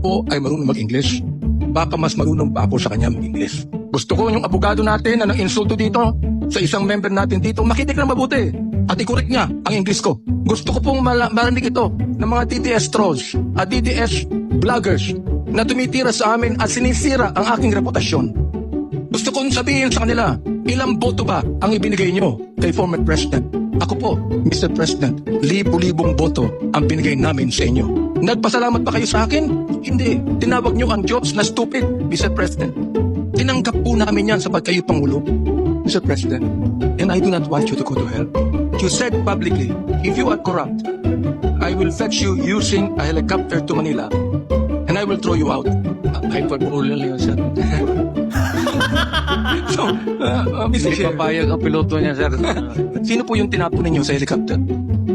po ay marunong mag-English. Baka mas marunong pa ako sa kanya mag-English. Gusto ko yung abogado natin na nang-insulto dito sa isang member natin dito, makinig na mabuti at i-correct niya ang English ko. Gusto ko pong marinig ito ng mga DDS trolls at DDS vloggers na tumitira sa amin at sinisira ang aking reputasyon. Gusto kong sabihin sa kanila, ilang boto ba ang ibinigay nyo kay former President? Ako po, Mr. President, libo-libong boto ang binigay namin sa inyo. Nagpasalamat pa kayo sa akin? Hindi. Tinawag nyo ang Diyos na stupid, Mr. President. Tinanggap po namin yan sapat kayo Pangulo, Mr. President. And I do not want you to go to hell. You said publicly, if you are corrupt, I will fetch you using a helicopter to Manila and I will throw you out. Hyperbole lang yun, sir. So, Mr. Hindi Chair, papayag ang piloto niya, sir. sino po yung tinapon ninyo sa helicopter?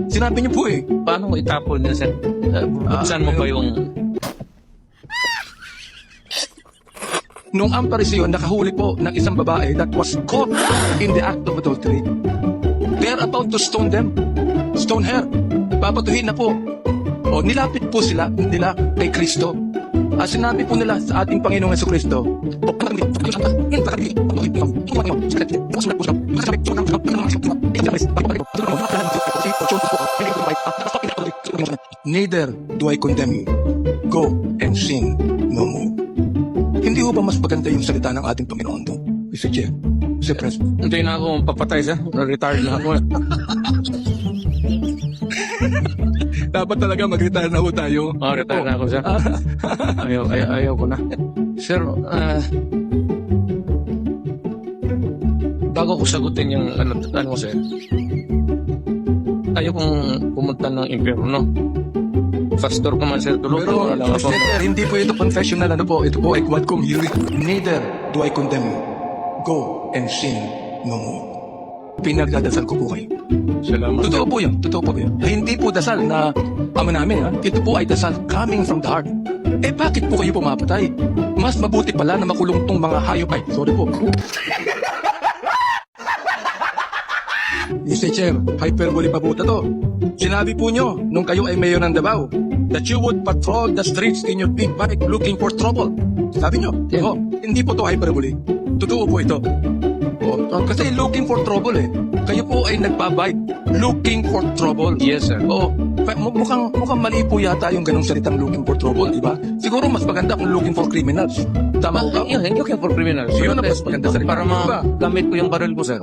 Sinabi niyo po eh. Paano mo itapon niya, sir? Buksan mo ba yung... Nung ang parisyon, nakahuli po ng isang babae that was caught in the act of adultery. They are about to stone them. Stone her. Babatuhin na po. O, nilapit po nila kay Kristo. Sinabi po nila sa ating Panginoong Jesucristo, neither do I condemn you. Go and sin no more. Hindi ho ba mas maganda yung salita ng ating Panginoon doon? Mr. Chair, Mr. President. Hindi na ako papatay, sir. Retired na ako. Dapat talaga mag-retire na ho tayo. Retire na ako, sir. Ayaw ko na. Sir, bago ko sagutin yung ano sir, ayaw kong pumunta ng impyerno. Pastor ko man, sir, tulog Pero, lang ako. Mr. Chair, hindi po ito confessional. Ano po? Ito po ay quadcom hearing. Neither do I condemn you. Go and sin no more. Pinagdadasal ko po kayo. Salamat. Totoo po yun. Totoo po yun. Hindi po dasal na ama namin. Ha? Ito po ay dasal coming from the heart. Eh bakit po kayo pumapatay? Mas mabuti pala na makulong tong mga hayop ay. Sorry po. Mr. Chair, hyperbole pa po to. Sinabi po nyo, nung kayo ay mayor ng Davao, that you would patrol the streets in your big bike looking for trouble. Sabi nyo? Yeah. Oh, hindi po to hyperbole. Totoo po ito. Oh, kasi looking for trouble eh. Kayo po ay nagbabike looking for trouble. Yes, sir. Oo. Mukhang mali po yata yung ganong salitang looking for trouble, di ba? Siguro mas maganda kung looking for criminals. Tama ko ba? Yun, looking for criminals. Yun ang mas maganda salita. Para Di ba? magamit ko yung baril ko, sir.